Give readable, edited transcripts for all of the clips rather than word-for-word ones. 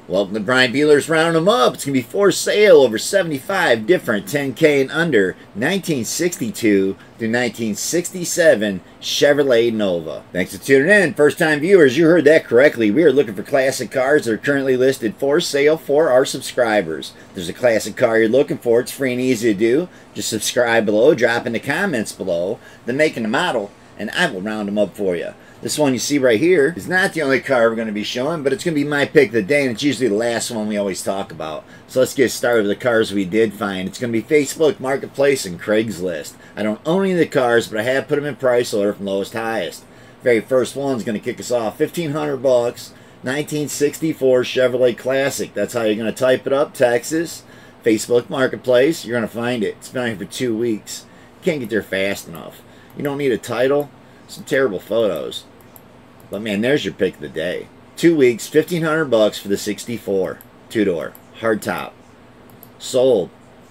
Welcome to Brian Bealer's Roundem Up. It's going to be for sale over 75 different 10K and under 1962 through 1967 Chevrolet Nova. Thanks for tuning in. First time viewers, you heard that correctly. We are looking for classic cars that are currently listed for sale for our subscribers. If there's a classic car you're looking for, it's free and easy to do. Just subscribe below, drop in the comments below, the make and the model, and I will round them up for you. This one you see right here is not the only car we're going to be showing, but it's going to be my pick of the day, and it's usually the last one we always talk about. So let's get started with the cars we did find. It's going to be Facebook Marketplace and Craigslist. I don't own any of the cars, but I have put them in price order from lowest to highest. Very first one's going to kick us off, $1,500 bucks, 1964 Chevrolet Classic. That's how you're going to type it up, Texas, Facebook Marketplace. You're going to find it. It's been on here for 2 weeks. Can't get there fast enough. You don't need a title. Some terrible photos. But man, there's your pick of the day. 2 weeks, $1,500 bucks for the 64. Two-door. Hardtop. Sold.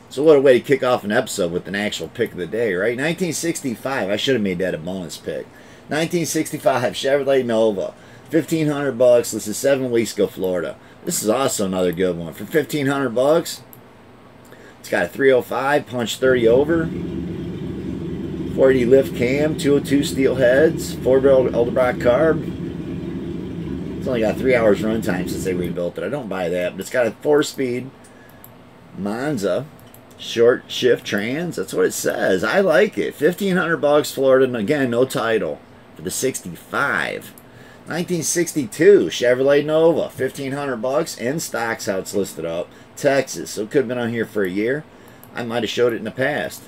So what a way to kick off an episode with an actual pick of the day, right? 1965. I should have made that a bonus pick. 1965 Chevrolet Nova. $1,500 bucks. This is 7 weeks ago, Florida. This is also another good one. For $1,500 bucks, it's got a 305, punch 30 over. 480 lift cam, 202 steel heads, 4-barrel Edelbrock carb. It's only got 3 hours runtime since they rebuilt it. I don't buy that, but it's got a 4-speed Monza short shift trans. That's what it says. I like it. $1,500 bucks, Florida, and again, no title for the 65. 1962 Chevrolet Nova, $1,500 bucks in stocks. How it's listed up, Texas. So it could have been on here for a year. I might have showed it in the past.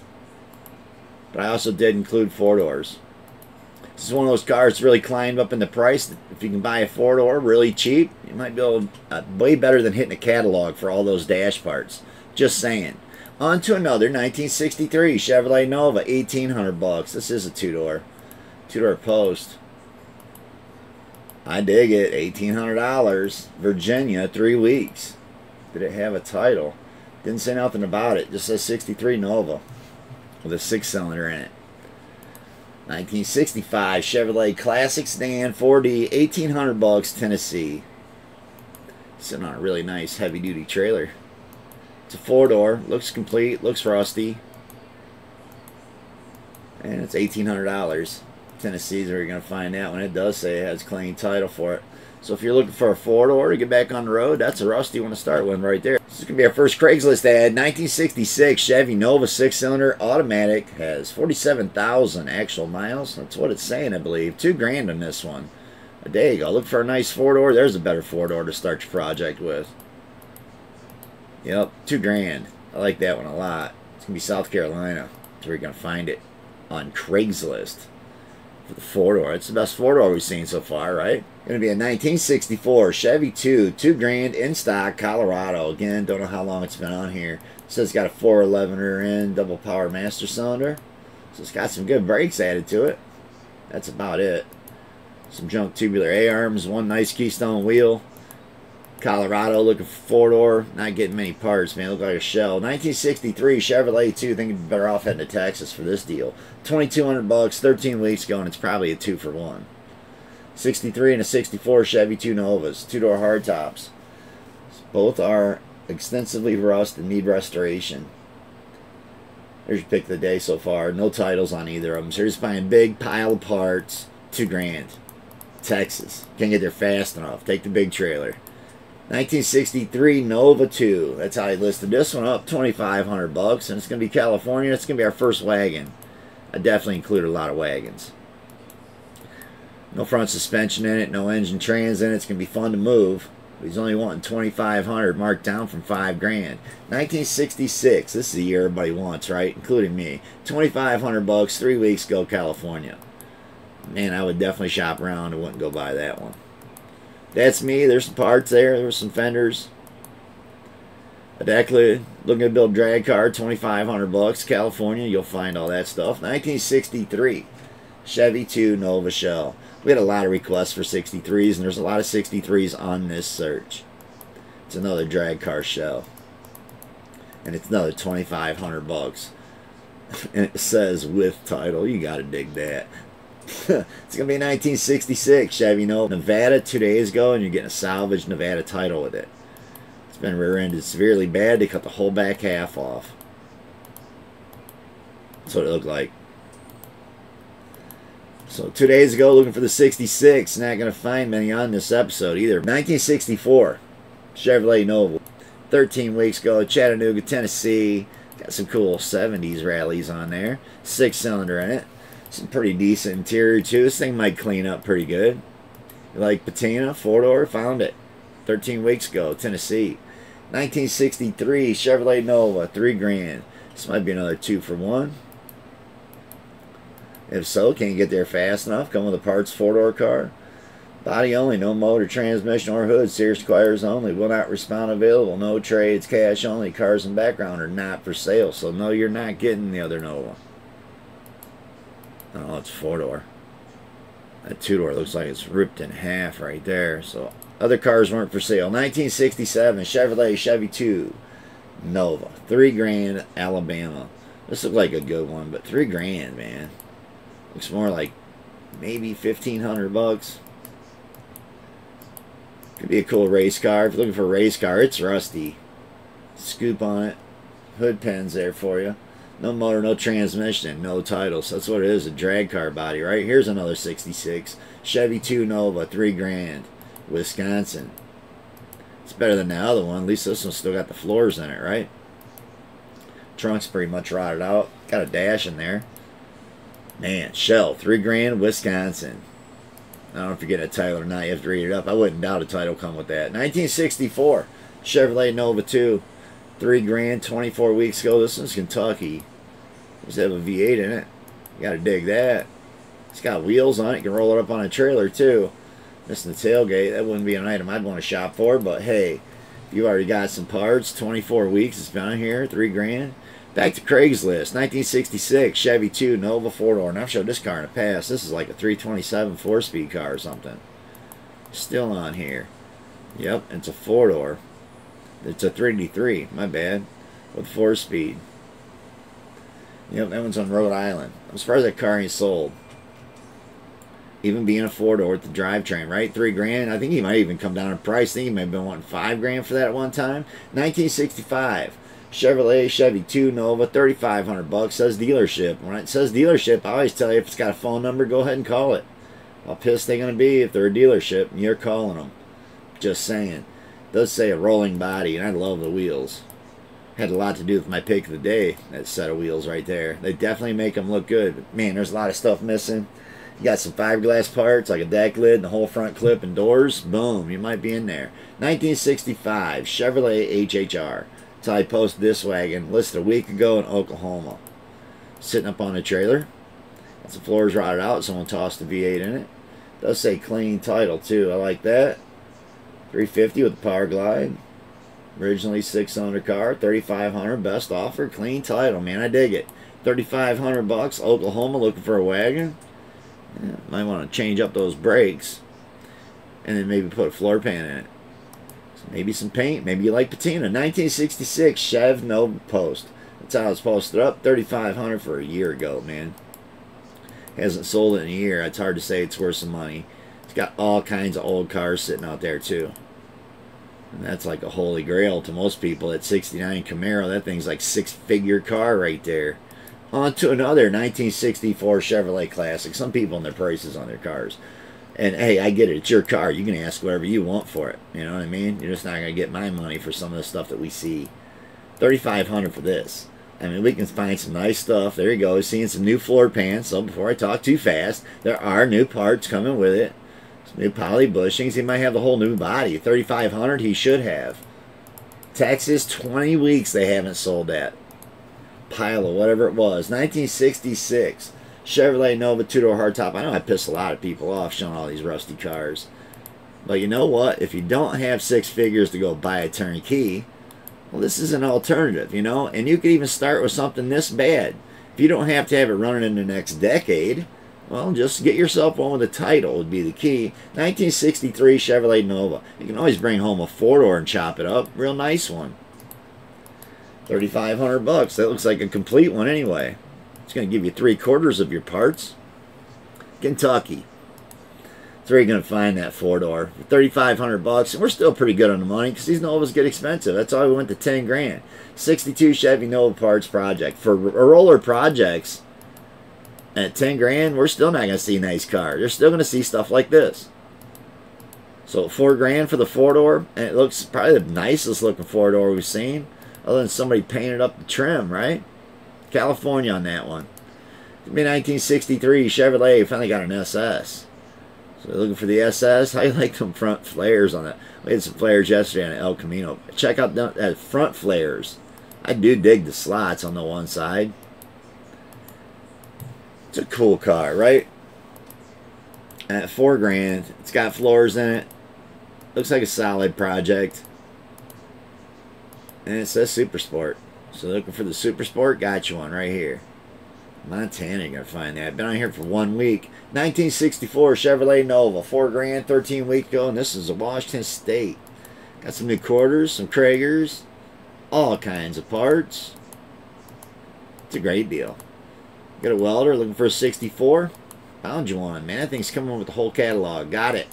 But I also did include 4-doors. This is one of those cars that's really climbed up in the price. If you can buy a 4-door really cheap, you might be able to, way better than hitting a catalog for all those dash parts. Just saying. On to another 1963 Chevrolet Nova, $1,800 bucks. This is a two-door post. I dig it. $1,800. Virginia, 3 weeks. Did it have a title? Didn't say nothing about it. Just says 63 Nova with a 6-cylinder in it. 1965 Chevrolet Classic Sedan 4D, $1,800 bucks, Tennessee. Sitting on a really nice heavy-duty trailer. It's a 4-door, looks complete, looks rusty, and it's $1,800. Tennessee is where you're going to find that one. It does say it has clean title for it. So if you're looking for a 4-door to get back on the road, that's a rusty one to start with right there. This is going to be our first Craigslist ad. 1966 Chevy Nova 6-cylinder automatic. Has 47,000 actual miles. That's what it's saying, I believe. $2,000 on this one. There you go. Look for a nice 4-door. There's a better 4-door to start your project with. Yep, $2,000. I like that one a lot. It's going to be South Carolina. That's where you're going to find it on Craigslist. For the 4-door. It's the best 4-door we've seen so far, right? Going to be a 1964 Chevy 2, $2,000 in stock, Colorado. Again, don't know how long it's been on here. It says it's got a 411er in, double power master cylinder. So it's got some good brakes added to it. That's about it. Some junk tubular A-arms, one nice Keystone wheel. Colorado, looking for 4-door. Not getting many parts, man. Look like a shell. 1963 Chevrolet 2. Think you'd be better off heading to Texas for this deal. $2,200 bucks, 13 weeks ago, and it's probably a 2-for-1. 63 and a 64 Chevy 2 Novas, 2-door hardtops. Both are extensively rusted and need restoration. There's your pick of the day so far. No titles on either of them. So you're just buying big pile of parts. $2,000. Texas. Can't get there fast enough. Take the big trailer. 1963 Nova 2. That's how I listed this one up. $2,500 bucks, and it's going to be California. It's going to be our first wagon. I definitely included a lot of wagons. No front suspension in it, no engine trans in it. It's going to be fun to move. He's only wanting $2,500, marked down from $5,000. 1966. This is the year everybody wants, right? Including me. $2,500 bucks, 3 weeks ago, California. Man, I would definitely shop around. I wouldn't go buy that one. That's me. There's some parts there. There's some fenders. A Decla, looking to build drag car, $2,500 bucks, California. You'll find all that stuff. 1963 Chevy 2 Nova Shell. We had a lot of requests for 63s, and there's a lot of 63s on this search. It's another drag car shell. And it's another $2,500 bucks. And it says with title. You gotta dig that. It's going to be a 1966 Chevy Nova. Nevada 2 days ago, and you're getting a salvaged Nevada title with it. It's been rear-ended severely bad. They cut the whole back half off. That's what it looked like. So 2 days ago, looking for the 66. Not going to find many on this episode either. 1964 Chevrolet Nova. 13 weeks ago, Chattanooga, Tennessee. Got some cool 70s rallies on there. 6-cylinder in it. Some pretty decent interior too. This thing might clean up pretty good. You like patina, 4-door? Found it. 13 weeks ago, Tennessee. 1963 Chevrolet Nova, $3,000. This might be another 2 for 1. If so, can you get there fast enough? Come with a parts 4-door car. Body only, no motor, transmission, or hood. Sears Squires only. Will not respond available. No trades, cash only. Cars in background are not for sale. So no, you're not getting the other Nova. Oh, it's 4-door. That 2-door looks like it's ripped in half right there. So other cars weren't for sale. 1967 Chevrolet Chevy 2 Nova, $3,000, Alabama. This looked like a good one, but $3,000, man. Looks more like maybe 1,500 bucks. Could be a cool race car. If you're looking for a race car, it's rusty. Scoop on it. Hood pens there for you. No motor, no transmission, no title. So that's what it is, a drag car body, right? Here's another 66. Chevy 2 Nova, $3,000, Wisconsin. It's better than the other one. At least this one still got the floors in it, right? Trunk's pretty much rotted out. Got a dash in there. Man, Shell, $3,000, Wisconsin. I don't know if you're getting a title or not. You have to read it up. I wouldn't doubt a title come with that. 1964 Chevrolet Nova 2, $3,000, 24 weeks ago. This one's Kentucky. Does have a V8 in it. You got to dig that. It's got wheels on it. You can roll it up on a trailer too. Missing the tailgate. That wouldn't be an item I'd want to shop for. But hey, you already got some parts. 24 weeks. It's been on here. $3,000. Back to Craigslist. 1966 Chevy 2 Nova 4-door. And I've showed this car in the past. This is like a 327 4-speed car or something. Still on here. Yep, it's a 4-door. It's a 3D3. My bad. With 4-speed. Yep, that one's on Rhode Island. I'm surprised that car ain't sold. Even being a 4-door with the drivetrain, right? $3,000. I think he might even come down in price. I think he might have been wanting $5,000 for that at one time. 1965 Chevrolet Chevy 2 Nova, $3,500. Says dealership. When it says dealership, I always tell you if it's got a phone number, go ahead and call it. How pissed they gonna be if they're a dealership and you're calling them? Just saying. It does say a rolling body, and I love the wheels. Had a lot to do with my pick of the day. That set of wheels right there. They definitely make them look good. But man, there's a lot of stuff missing. You got some fiberglass parts like a deck lid and the whole front clip and doors. Boom, you might be in there. 1965 Chevrolet HHR. That's how I posted this wagon. Listed a week ago in Oklahoma. Sitting up on a trailer. Got some floors rotted out. Someone tossed a V8 in it. Does say clean title too. I like that. 350 with the power glide. Originally 6-cylinder car. 3,500. Best offer. Clean title, man. I dig it. 3,500 bucks. Oklahoma looking for a wagon. Yeah, might want to change up those brakes. And then maybe put a floor pan in it. Maybe some paint. Maybe you like patina. 1966 Chev Nova Post. That's how it's posted up. $3,500 for a year ago, man. Hasn't sold it in a year. It's hard to say it's worth some money. It's got all kinds of old cars sitting out there too. And that's like a holy grail to most people. That 69 Camaro, that thing's like 6-figure car right there. On to another 1964 Chevrolet Classic. Some people in their prices on their cars. And hey, I get it. It's your car. You can ask whatever you want for it. You know what I mean? You're just not going to get my money for some of the stuff that we see. $3,500 for this. I mean, we can find some nice stuff. There you go. Seeing some new floor pans. So before I talk too fast, there are new parts coming with it. Some new poly bushings. He might have the whole new body. $3,500 he should have. Texas, 20 weeks they haven't sold that. Pile of whatever it was. 1966. Chevrolet Nova 2-door hardtop. I know I pissed a lot of people off showing all these rusty cars. But you know what? If you don't have 6 figures to go buy a turnkey, well, this is an alternative, you know? And you could even start with something this bad. If you don't have to have it running in the next decade, well, just get yourself one with a title would be the key. 1963 Chevrolet Nova. You can always bring home a 4-door and chop it up. Real nice one. $3,500. That looks like a complete one anyway. It's going to give you 3/4 of your parts. Kentucky. That's where you're going to find that four-door. For 3,500 bucks, and we're still pretty good on the money because these Novas get expensive. That's why we went to 10 grand. 62 Chevy Nova Parts Project. For roller projects, at 10 grand, we're still not going to see a nice car. You're still going to see stuff like this. So 4 grand for the four-door, and it looks probably the nicest looking four-door we've seen, other than somebody painted up the trim, right? California on that one. It'll be 1963 Chevrolet. Finally got an SS. So looking for the SS. How you like them front flares on that? We had some flares yesterday on El Camino. Check out that front flares. I do dig the slots on the one side. It's a cool car, right? At 4 grand. It's got floors in it. Looks like a solid project. And it says Super Sport. So looking for the Super Sport, got you one right here. Montana, you're going to find that. Been on here for 1 week. 1964 Chevrolet Nova. 4 grand, 13 weeks ago. And this is a Washington State. Got some new quarters, some Kragers. All kinds of parts. It's a great deal. Got a welder looking for a 64. Found you one, man. That thing's coming with the whole catalog. Got it.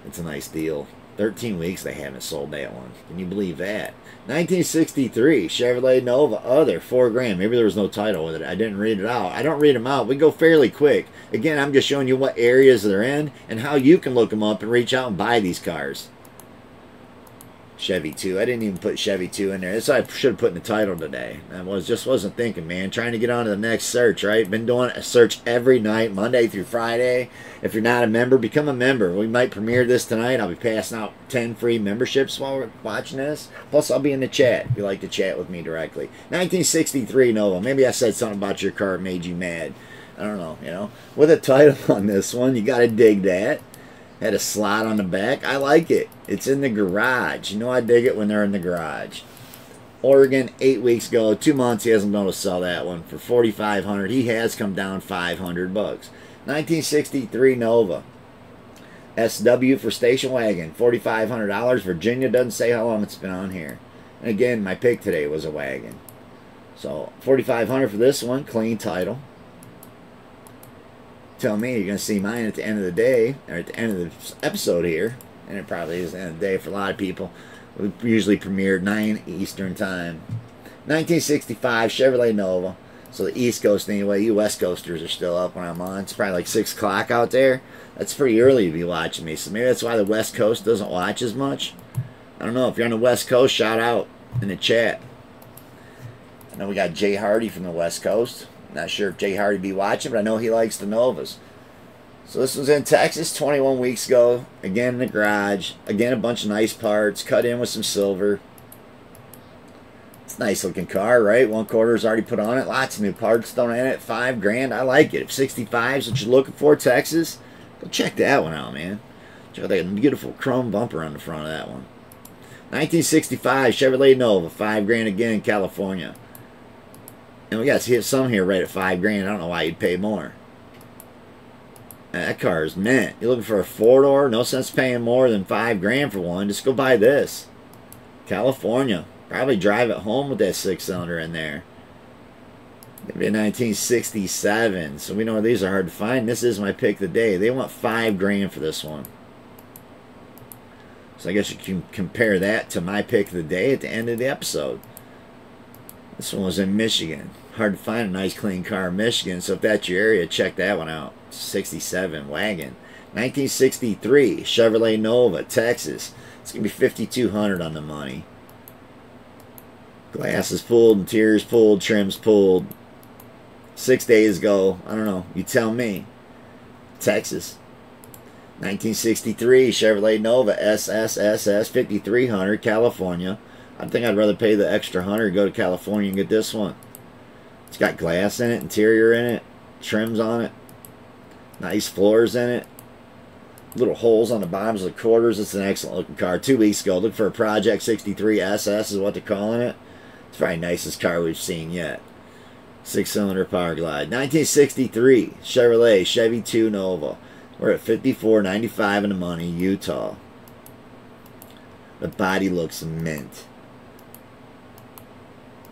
It's a nice deal. 13 weeks they haven't sold that one. Can you believe that? 1963 Chevrolet Nova, other 4 grand. Maybe there was no title with it. I didn't read it out. I don't read them out. We go fairly quick. Again, I'm just showing you what areas they're in and how you can look them up and reach out and buy these cars. Chevy 2. I didn't even put Chevy 2 in there. That's what I should have put in the title today. I just wasn't thinking, man. Trying to get on to the next search, right? Been doing a search every night, Monday through Friday. If you're not a member, become a member. We might premiere this tonight. I'll be passing out 10 free memberships while we're watching this. Plus, I'll be in the chat if you like to chat with me directly. 1963 Nova. Maybe I said something about your car that made you mad. I don't know, you know. With a title on this one, you got to dig that. Had a slot on the back. I like it. It's in the garage. You know I dig it when they're in the garage. Oregon, 8 weeks ago. 2 months, he hasn't been able to sell that one for $4,500. He has come down 500 bucks. 1963 Nova. SW for station wagon. $4,500. Virginia doesn't say how long it's been on here. And again, my pick today was a wagon. So $4,500 for this one. Clean title. Tell me you're going to see mine at the end of the day, or at the end of the episode here, and it probably is the end of the day for a lot of people. We usually premiere 9 Eastern time. 1965 Chevrolet Nova. So the East Coast anyway, you West Coasters are still up when I'm on. It's probably like 6 o'clock out there. That's pretty early to be watching me, so maybe that's why the West Coast doesn't watch as much. I don't know. If you're on the West Coast, shout out in the chat. I know we got Jay Hardy from the West Coast. Not sure if Jay Hardy be watching, but I know he likes the Novas. So this was in Texas 21 weeks ago. Again in the garage. Again, a bunch of nice parts. Cut in with some silver. It's a nice looking car, right? 1/4 is already put on it. Lots of new parts thrown in it. 5 grand. I like it. If 65 is what you're looking for, Texas, go check that one out, man. Check out that beautiful chrome bumper on the front of that one. 1965 Chevrolet Nova. 5 grand again in California. And we got some here right at 5 grand. I don't know why you'd pay more. That car is mint. You're looking for a 4-door? No sense paying more than 5 grand for one. Just go buy this. California. Probably drive it home with that 6-cylinder in there. Maybe a 1967. So we know these are hard to find. This is my pick of the day. They want 5 grand for this one. So I guess you can compare that to my pick of the day at the end of the episode. This one was in Michigan. Hard to find a nice clean car in Michigan, so if that's your area, check that one out. 67 wagon. 1963 Chevrolet Nova, Texas. It's going to be $5,200 on the money. Glass is pulled, interior's pulled, trim's pulled. 6 days ago. I don't know. You tell me. Texas. 1963 Chevrolet Nova SSSS 5300 California. I think I'd rather pay the extra 100 go to California and get this one. It's got glass in it, interior in it, trims on it, nice floors in it, little holes on the bottoms of the quarters. It's an excellent looking car. 2 weeks ago, look for a Project 63 SS is what they're calling it. It's probably the nicest car we've seen yet. 6-cylinder power glide. 1963 Chevrolet Chevy 2 Nova. We're at $54.95 in the money, Utah. The body looks mint.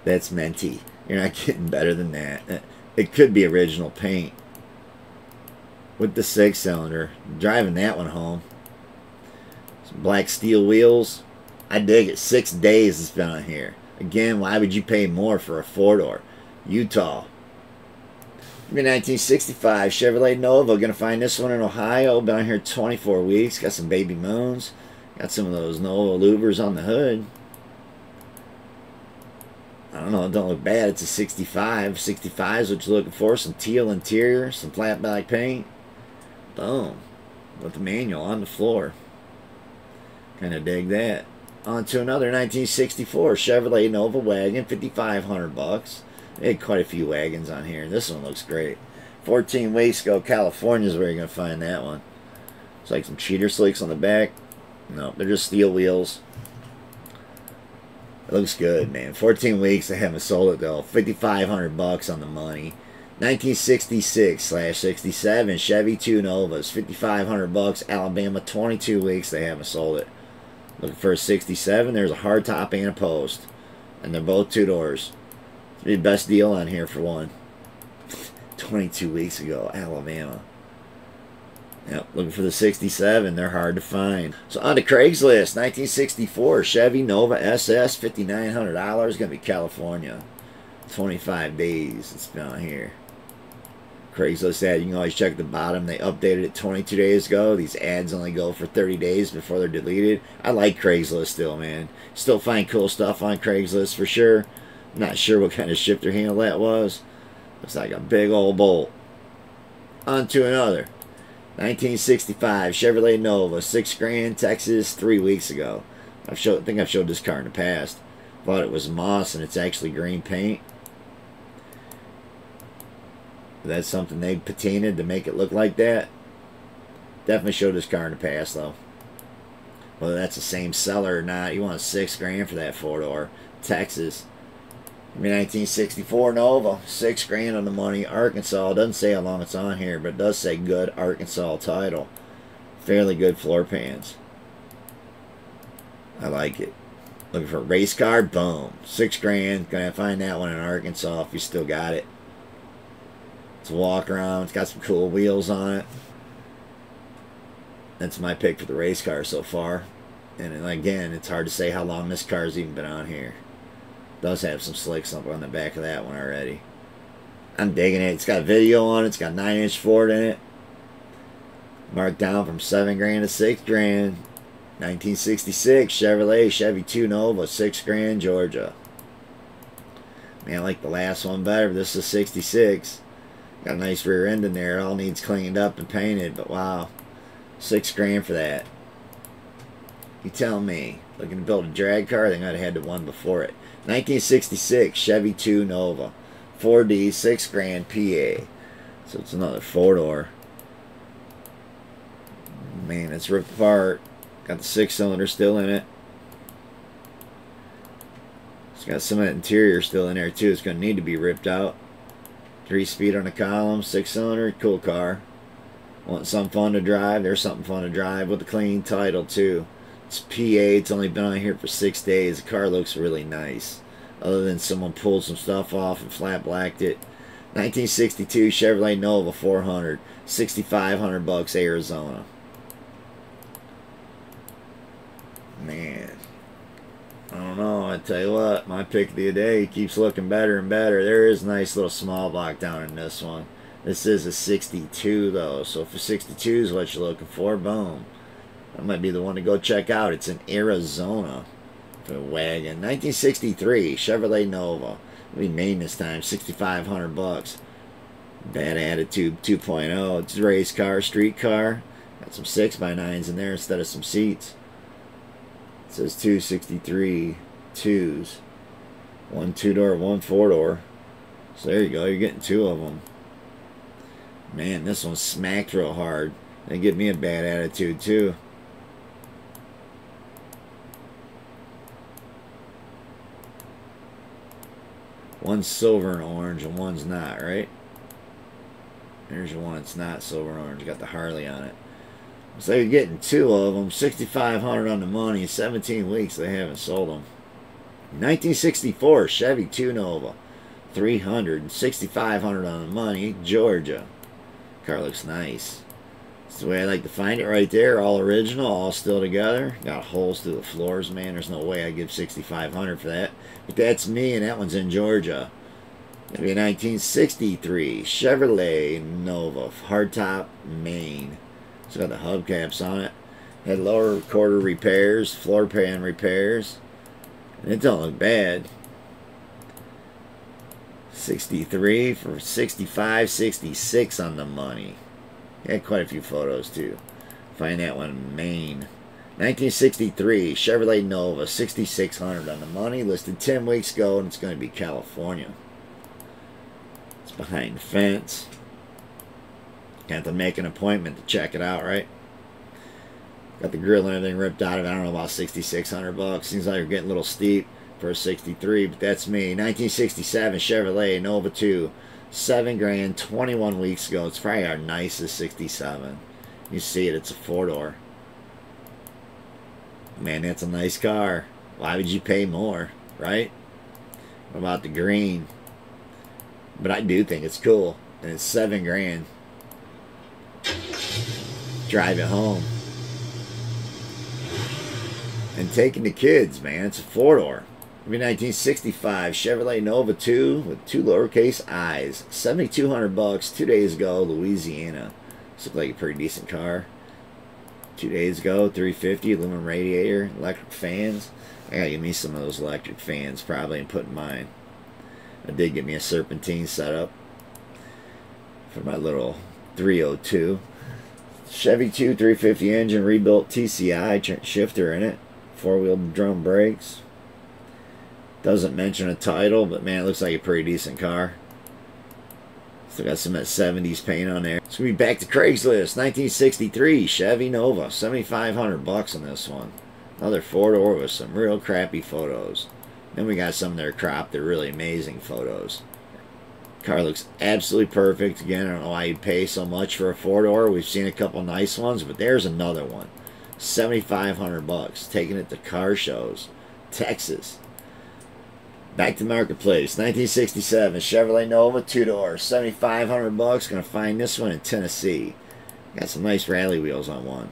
That's minty. You're not getting better than that. It could be original paint. with the 6-cylinder. Driving that one home. Some black steel wheels. I dig it. 6 days it's been on here. Again, why would you pay more for a 4-door? Utah. 1965 Chevrolet Nova. Gonna find this one in Ohio. Been on here 24 weeks. Got some baby moons. Got some of those Nova louvers on the hood. I don't know, it don't look bad. It's a 65. 65 is what you're looking for. Some teal interior, some flat black paint. Boom. With the manual on the floor. Kind of dig that. On to another 1964 Chevrolet Nova wagon, $5,500. They had quite a few wagons on here. This one looks great. 14 weeks ago, California is where you're going to find that one. It's like some cheater slicks on the back. No, they're just steel wheels. It looks good, man. 14 weeks, they haven't sold it though. $5,500 on the money. 1966/67 Chevy 2 Novas, $5,500. Alabama, 22 weeks, they haven't sold it. Looking for a 67. There's a hardtop and a post, and they're both 2 doors. It's the best deal on here for one. 22 weeks ago, Alabama. Yep, looking for the 67. They're hard to find. So on to Craigslist. 1964 Chevy Nova SS, $5,900. Gonna be California. 25 days it's been on here. Craigslist ad. You can always check the bottom. They updated it 22 days ago. These ads only go for 30 days before they're deleted. I like Craigslist still, man. Still find cool stuff on Craigslist for sure. I'm not sure what kind of shifter handle that was. Looks like a big old bolt. On to another. 1965 Chevrolet Nova, $6,000, Texas, 3 weeks ago. I think I've showed this car in the past. Thought it was moss and it's actually green paint. That's something they patinaed to make it look like that. Definitely showed this car in the past though. Whether that's the same seller or not, you want $6,000 for that 4-door. Texas. 1964 Nova, $6,000 on the money. Arkansas. It doesn't say how long it's on here, but it does say good Arkansas title. Fairly good floor pans. I like it. Looking for a race car? Boom. $6,000. Gonna find that one in Arkansas if you still got it. It's a walk around. It's got some cool wheels on it. That's my pick for the race car so far. And again, it's hard to say how long this car's even been on here. Does have some slicks up on the back of that one already. I'm digging it. It's got video on it. It's got 9-inch Ford in it. Marked down from $7,000 to $6,000. 1966 Chevrolet Chevy 2 Nova, $6,000, Georgia. Man, I like the last one better. This is 66. Got a nice rear end in there. It all needs cleaned up and painted, but wow. $6,000 for that. You tell me. Looking to build a drag car? I think I'd have had the one before it. 1966 Chevy 2 Nova, 4D, $6,000, PA. So it's another 4-door. Man, it's ripped apart. Got the 6-cylinder still in it. It's got some of that interior still in there too. It's going to need to be ripped out. 3-speed on the column, 6-cylinder, cool car. Want something fun to drive? There's something fun to drive with a clean title too. It's PA. It's only been on here for 6 days. The car looks really nice. Other than someone pulled some stuff off and flat blacked it. 1962 Chevrolet Nova 400. $6,500, Arizona. Man. I don't know. I tell you what. My pick of the day keeps looking better and better. There is a nice little small block down in this one. This is a 62 though. So if a 62 is what you're looking for, boom. That might be the one to go check out. It's in Arizona for a wagon. 1963 Chevrolet Nova. It'll be Maine this time. $6,500. Bad Attitude 2.0. It's a race car, street car. Got some 6x9s in there instead of some seats. It says 263 twos. One 2-door, one 4-door. So there you go. You're getting 2 of them. Man, this one smacked real hard. They give me a bad attitude too. One's silver and orange and one's not, right? There's your one. It's not silver and orange. Got the Harley on it. So you're getting 2 of them. $6,500 on the money. 17 weeks they haven't sold them. 1964 Chevy 2 Nova. $300. $6,500 on the money. Georgia. Car looks nice. That's the way I like to find it right there. All original, all still together. Got holes through the floors, man. There's no way I'd give $6,500 for that. But that's me, and that one's in Georgia. It'll be a 1963 Chevrolet Nova, hardtop, Maine. It's got the hubcaps on it. Had lower quarter repairs, floor pan repairs. And it don't look bad. 63 for 65, 66 on the money. Had quite a few photos too. Find that one in Maine. 1963 Chevrolet Nova, 6,600 on the money. Listed 10 weeks ago, and it's going to be California. It's behind the fence. Got to make an appointment to check it out, right? Got the grill and everything ripped out of it. I don't know, about 6,600 bucks. Seems like you're getting a little steep for a 63, but that's me. 1967 Chevrolet Nova 2, 7 grand, 21 weeks ago. It's probably our nicest 67. You see it, it's a 4-door. Man, that's a nice car. Why would you pay more, right? What about the green? But I do think it's cool, and it's 7 grand. Drive it home. And taking the kids, man. It's a 4-door. It'll be 1965 Chevrolet Nova 2 with 2 lowercase i's. 7,200 bucks 2 days ago, Louisiana. This looked like a pretty decent car. 2 days ago, 350 aluminum radiator, electric fans. I gotta give me some of those electric fans probably and put in mine. I did get me a serpentine setup for my little 302. Chevy 2 350 engine, rebuilt TCI shifter in it. 4-wheel drum brakes. Doesn't mention a title, but man, it looks like a pretty decent car. Still got some of that 70s paint on there. It's gonna be back to Craigslist. 1963 Chevy Nova, 7,500 bucks on this one. Another 4-door with some real crappy photos. Then we got some that are cropped. They're really amazing photos. Car looks absolutely perfect. Again, I don't know why you'd pay so much for a 4-door. We've seen a couple nice ones, but there's another one. 7,500 bucks. Taking it to car shows. Texas. Back to marketplace. 1967 Chevrolet Nova 2-door, 7,500 bucks. Gonna find this one in Tennessee. Got some nice rally wheels on one.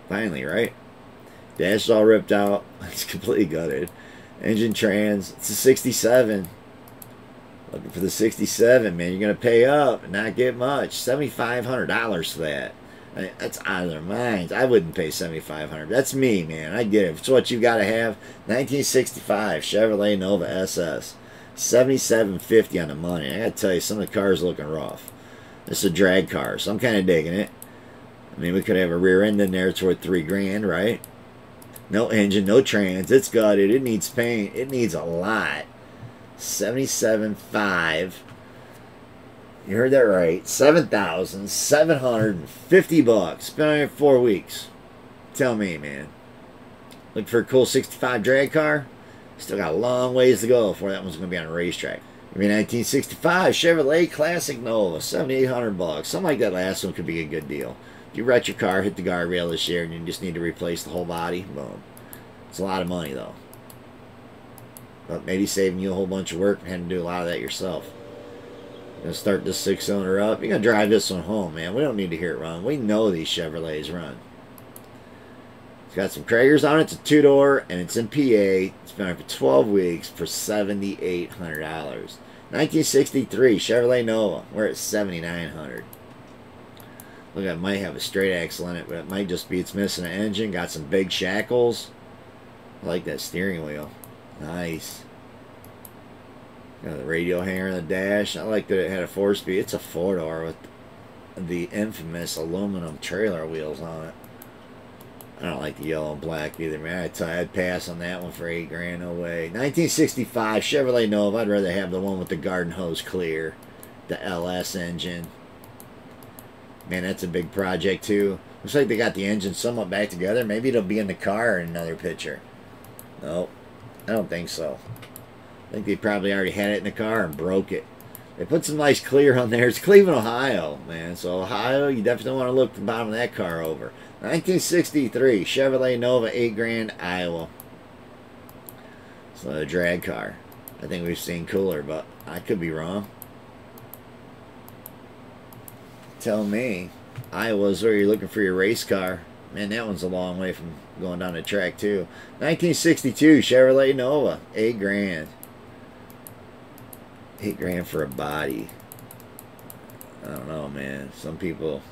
Finally, right? Dash is all ripped out. It's completely gutted. Engine trans. It's a 67. Looking for the 67, man. You're gonna pay up and not get much. $7,500 for that. I mean, that's out of their minds. I wouldn't pay $7,500. That's me, man. I get it. It's what you got to have. 1965 Chevrolet Nova SS, $7,750 on the money. I got to tell you, some of the cars looking rough. This is a drag car, so I'm kind of digging it. I mean, we could have a rear end in there. It's worth $3 grand, right? No engine, no trans. It's gutted. It needs paint. It needs a lot. 77.5. You heard that right. 7,750 bucks. Been on here 4 weeks. Tell me, man. Looking for a cool 65 drag car? Still got a long ways to go before that one's going to be on a racetrack. Maybe 1965 Chevrolet Classic Nova, 7,800 bucks. Something like that last one could be a good deal. If you wreck your car, hit the guardrail this year, and you just need to replace the whole body, boom. It's a lot of money, though. But maybe saving you a whole bunch of work and having to do a lot of that yourself. Gonna start this 6-cylinder up. You're gonna drive this one home, man. We don't need to hear it run. We know these Chevrolets run. It's got some Kragers on it. It's a 2-door and it's in PA. It's been on for 12 weeks for $7,800. 1963 Chevrolet Nova. We're at $7,900. Look, it might have a straight axle in it, but it might just be it's missing an engine. Got some big shackles. I like that steering wheel. Nice. Got the radio hanger in the dash. I like that it had a 4-speed. It's a 4-door with the infamous aluminum trailer wheels on it. I don't like the yellow and black either, man. I'd pass on that one for $8 grand. No way. 1965 Chevrolet Nova. I'd rather have the one with the garden hose clear. The LS engine. Man, that's a big project too. Looks like they got the engine somewhat back together. Maybe it'll be in the car in another picture. Nope. I don't think so. I think they probably already had it in the car and broke it. They put some nice clear on there. It's Cleveland, Ohio, man. So Ohio, you definitely want to look the bottom of that car over. 1963 Chevrolet Nova, $8 grand, Iowa. It's not a drag car. I think we've seen cooler, but I could be wrong. Tell me. Iowa's where you're looking for your race car. Man, that one's a long way from going down the track, too. 1962 Chevrolet Nova, $8,000. $8,000 for a body. I don't know, man. Some people,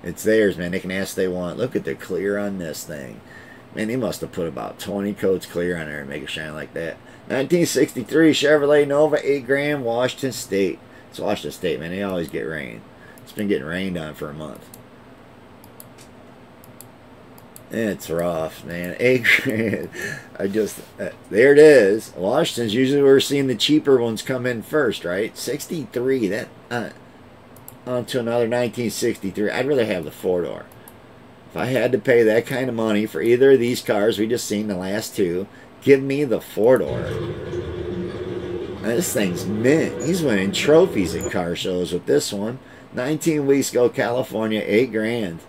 it's theirs, man. They can ask they want. Look at the clear on this thing. Man, they must have put about 20 coats clear on there and make it shine like that. 1963 Chevrolet Nova, $8,000, Washington State. It's Washington State, man. They always get rain. It's been getting rained on for a month. It's rough, man. $8,000. There it is. Washington's usually we're seeing the cheaper ones come in first, right? 63. That on to another 1963. I'd rather have the 4-door. If I had to pay that kind of money for either of these cars we just seen, the last two, give me the 4-door. This thing's mint. He's winning trophies at car shows with this one. 19 weeks ago, California, $8,000.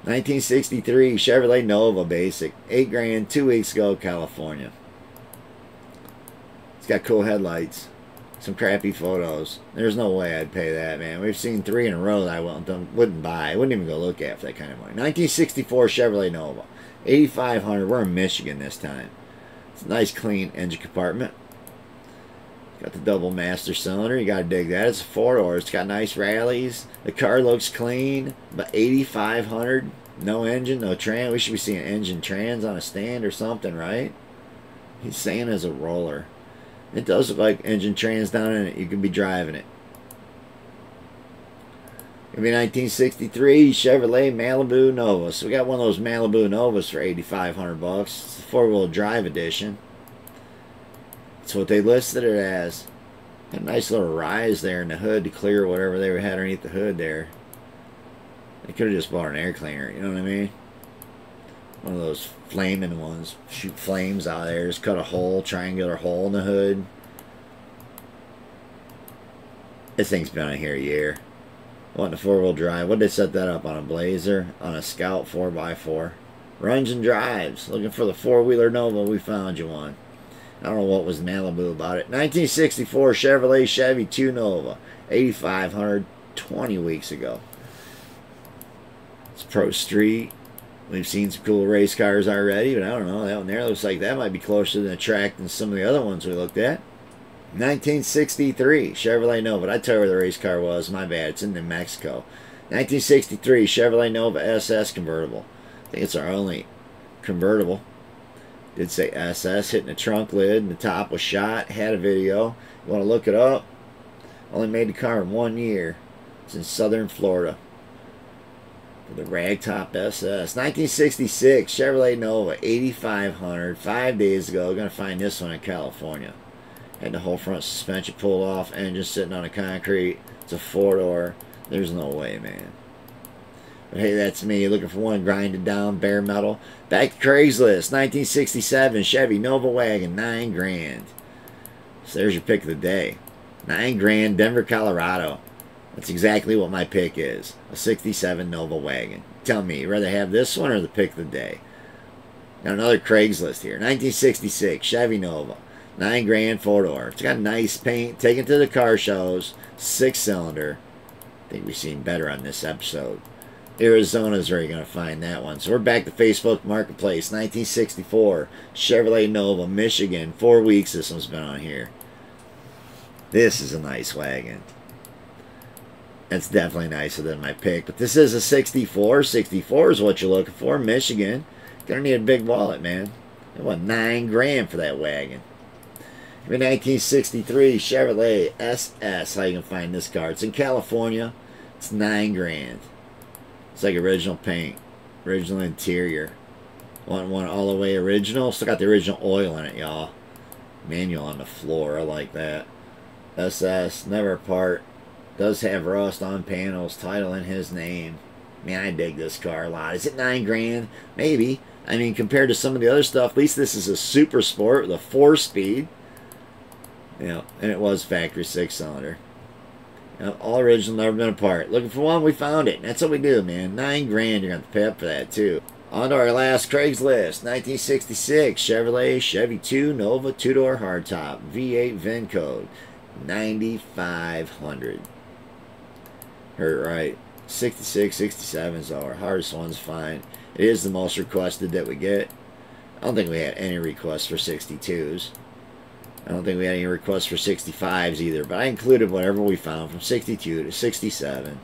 1963 Chevrolet Nova Basic, $8,000, 2 weeks ago, California. It's got cool headlights, some crappy photos. There's no way I'd pay that, man. We've seen 3 in a row that I wouldn't buy. I wouldn't even go look at for that kind of money. 1964 Chevrolet Nova, $8,500. We're in Michigan this time. It's a nice, clean engine compartment. Got the double master cylinder. You got to dig that. It's a 4-door. It's got nice rallies. The car looks clean. But $8,500. No engine, no trans. We should be seeing engine trans on a stand or something, right? He's saying as a roller. It does look like engine trans down in it. You could be driving it. It'll be 1963 Chevrolet Malibu Nova. So we got one of those Malibu Novas for $8,500. It's the 4-wheel drive edition. That's what they listed it as. A nice little rise there in the hood to clear whatever they had underneath the hood there. They could have just bought an air cleaner, you know what I mean? One of those flaming ones. Shoot flames out there. Just cut a hole, triangular hole in the hood. This thing's been on here a year. Wanting a 4-wheel drive. What did they set that up on? A Blazer? On a Scout 4x4? Runs and drives. Looking for the 4-wheeler Nova. We found you one. I don't know what was Malibu about it. 1964 Chevrolet Chevy 2 Nova. $8,500, 20 weeks ago. It's Pro Street. We've seen some cool race cars already, but I don't know. That one there looks like that might be closer to the track than some of the other ones we looked at. 1963 Chevrolet Nova. I'd tell you where the race car was. My bad. It's in New Mexico. 1963 Chevrolet Nova SS convertible. I think it's our only convertible. Did say SS, hitting the trunk lid, and the top was shot. Had a video. You want to look it up? Only made the car in 1 year. It's in southern Florida. For the ragtop SS. 1966 Chevrolet Nova, $8,500. 5 days ago. Gonna find this one in California. Had the whole front suspension pulled off. Engine sitting on the concrete. It's a 4-door. There's no way, man. But hey, that's me looking for one grinded down bare metal. Back to Craigslist. 1967 Chevy Nova Wagon, $9,000. So there's your pick of the day. $9,000, Denver, Colorado. That's exactly what my pick is. A 67 Nova Wagon. Tell me, you rather have this one or the pick of the day? Now another Craigslist here. 1966 Chevy Nova, $9,000, 4-door. It's got nice paint. Taken to the car shows. 6-cylinder. I think we've seen better on this episode. Arizona is where you're going to find that one. So we're back to Facebook Marketplace. 1964 Chevrolet Nova, Michigan. 4 weeks this one's been on here. This is a nice wagon. That's definitely nicer than my pick. But this is a 64. 64 is what you're looking for. Michigan. Gonna need a big wallet, man. They want $9,000 for that wagon. In 1963 Chevrolet SS. How you can find this car? It's in California. It's $9,000. It's like original paint, original interior. Want one all the way original? Still got the original oil in it, y'all. Manual on the floor. I like that. SS, never apart. Does have rust on panels. Title in his name. Man, I dig this car a lot. Is it $9,000? Maybe. I mean, compared to some of the other stuff, at least this is a super sport with a 4-speed. You know, and it was factory 6-cylinder. You know, all original, never been apart. Looking for one, we found it. That's what we do, man. $9,000, you're going to have to pay up for that, too. On to our last Craigslist. 1966 Chevrolet Chevy 2 Nova 2-door hardtop. V8 VIN code. $9,500. Heard it right. 66, 67s are our hardest ones to find. It is the most requested that we get. I don't think we had any requests for 62s. I don't think we had any requests for 65s either, but I included whatever we found from 62 to 67.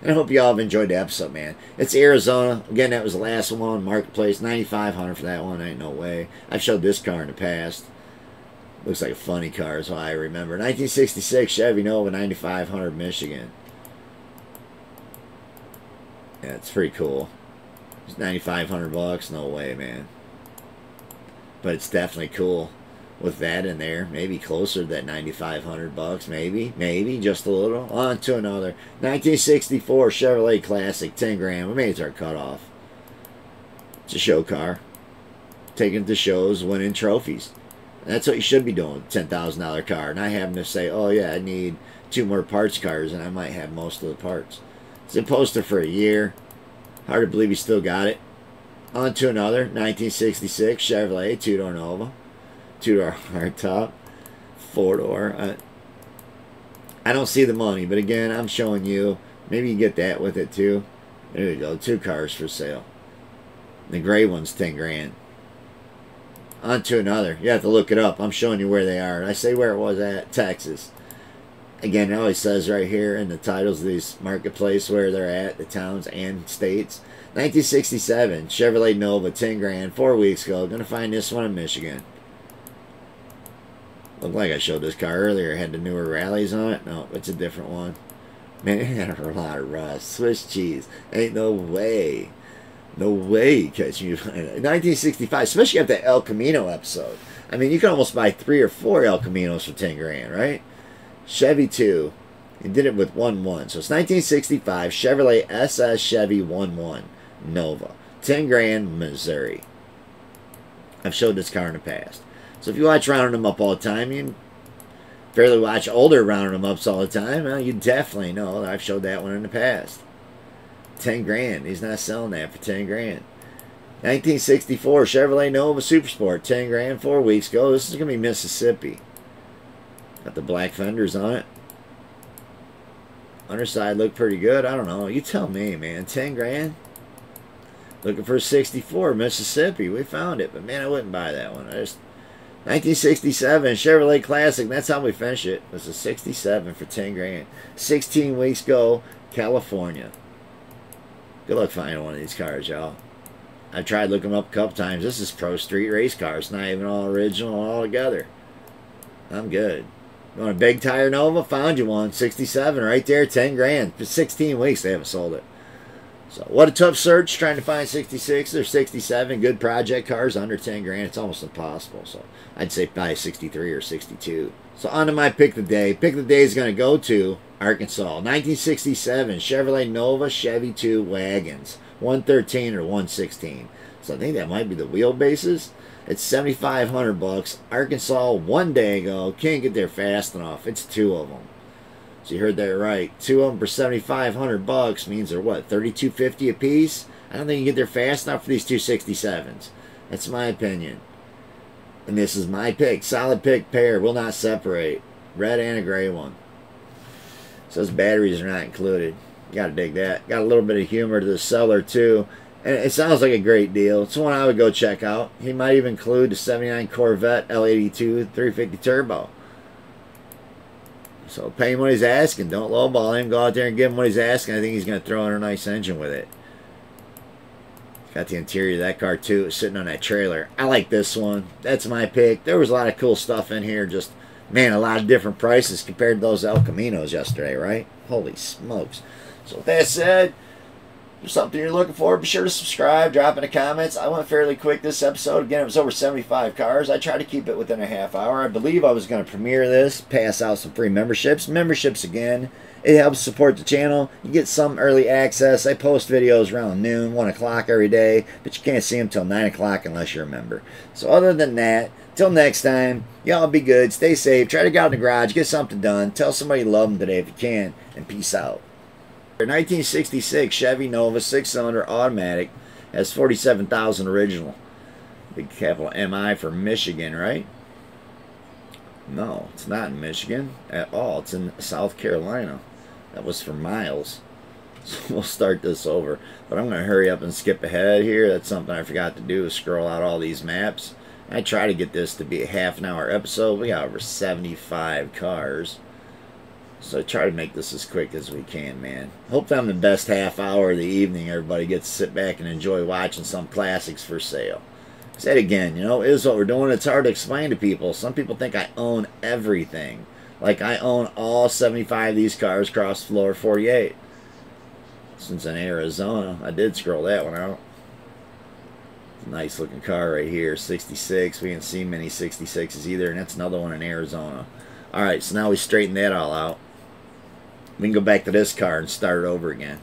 And I hope you all have enjoyed the episode, man. It's Arizona. Again, that was the last one. Marketplace, $9,500 for that one. Ain't no way. I've showed this car in the past. Looks like a funny car is what I remember. 1966 Chevy Nova, 9,500 Michigan. Yeah, it's pretty cool. It's 9,500 bucks. No way, man. But it's definitely cool. With that in there, maybe closer to that 9,500 bucks, maybe just a little. On to another 1964 Chevrolet Classic, 10 grand. We made it to our cutoff. It's a show car, taking it to shows, winning trophies. And that's what you should be doing with a $10,000 car. Not having to say, oh yeah, I need 2 more parts cars, and I might have most of the parts. It's been posted for a year. Hard to believe he still got it. On to another 1966 Chevrolet 2-door Nova. 2-door hardtop, 4-door. I don't see the money, but again, I'm showing you. Maybe you get that with it too. There you go, 2 cars for sale. The gray one's 10 grand. On to another. You have to look it up. I'm showing you where they are. I say where it was at, Texas. Again, it always says right here in the titles of these marketplace where they're at, the towns and states. 1967 Chevrolet Nova, 10 grand, 4 weeks ago. Gonna find this one in Michigan. Looked like I showed this car earlier. It had the newer rallies on it. No, it's a different one. Man, it had a lot of rust. Swiss cheese. Ain't no way. No way you catch me. 1965, especially after that El Camino episode. I mean, you can almost buy 3 or 4 El Caminos for 10 grand, right? Chevy 2. He did it with 1-1. So it's 1965 Chevrolet SS Chevy 1-1 Nova. 10 grand, Missouri. I've showed this car in the past. So if you watch Rounding Them Up all the time, you fairly watch older Rounding Them Ups all the time, well, you definitely know that I've showed that one in the past. 10 grand. He's not selling that for 10 grand. 1964 Chevrolet Nova Supersport, 10 grand, 4 weeks ago. This is going to be Mississippi. Got the black fenders on it. Underside looked pretty good. I don't know. You tell me, man. 10 grand? Looking for a 64 Mississippi. We found it, but man, I wouldn't buy that one. 1967 Chevrolet Classic. That's how we finish it. It's a 67 for 10 grand. 16 weeks ago, California. Good luck finding one of these cars, y'all. I've tried looking them up a couple times. This is Pro Street race cars. Not even all original all together. I'm good. You want a big tire Nova? Found you one. 67 right there. 10 grand. For 16 weeks they haven't sold it. So what a tough search trying to find 66 or 67 good project cars under 10 grand. It's almost impossible. So I'd say buy 63 or 62. So on to my pick of the day. Pick of the day is going to go to Arkansas. 1967 Chevrolet Nova Chevy 2 wagons. 113 or 116. So I think that might be the wheelbases. It's 7,500 bucks. Arkansas 1 day ago. Can't get there fast enough. It's 2 of them. So you heard that right. 2 of them for 7,500 bucks means they're what, $3,250 a piece? I don't think you can get there fast enough for these 267s. That's my opinion. And this is my pick. Solid pick pair. Will not separate. Red and a gray one. Says batteries are not included. You gotta dig that. Got a little bit of humor to the seller too. And it sounds like a great deal. It's one I would go check out. He might even include the 79 Corvette L82 350 Turbo. So pay him what he's asking. Don't lowball him. Go out there and give him what he's asking. I think he's going to throw in a nice engine with it. Got the interior of that car too. It's sitting on that trailer. I like this one. That's my pick. There was a lot of cool stuff in here. Just, man, a lot of different prices compared to those El Caminos yesterday, right? Holy smokes. So with that said, if there's something you're looking for, be sure to subscribe, drop in the comments. I went fairly quick this episode. Again, it was over 75 cars. I tried to keep it within a half hour. I believe I was going to premiere this, pass out some free memberships. Memberships, again, it helps support the channel. You get some early access. I post videos around noon, 1 o'clock every day, but you can't see them till 9 o'clock unless you're a member. So other than that, till next time, y'all be good, stay safe, try to get out in the garage, get something done, tell somebody you love them today if you can, and peace out. 1966 Chevy Nova 6-cylinder automatic, has 47,000 original. Big capital MI for Michigan, right? No, it's not in Michigan at all. It's in South Carolina. That was for miles. So we'll start this over. But I'm going to hurry up and skip ahead here. That's something I forgot to do, is scroll out all these maps. I try to get this to be a half-an-hour episode. We got over 75 cars. So try to make this as quick as we can, man. Hope I'm the best half hour of the evening. Everybody gets to sit back and enjoy watching some classics for sale. Said again, you know, it is what we're doing. It's hard to explain to people. Some people think I own everything. Like I own all 75 of these cars across floor 48. Since in Arizona, I did scroll that one out. Nice looking car right here, 66. We didn't see many 66s either, and that's another one in Arizona. Alright, so now we straighten that all out. We can go back to this car and start it over again.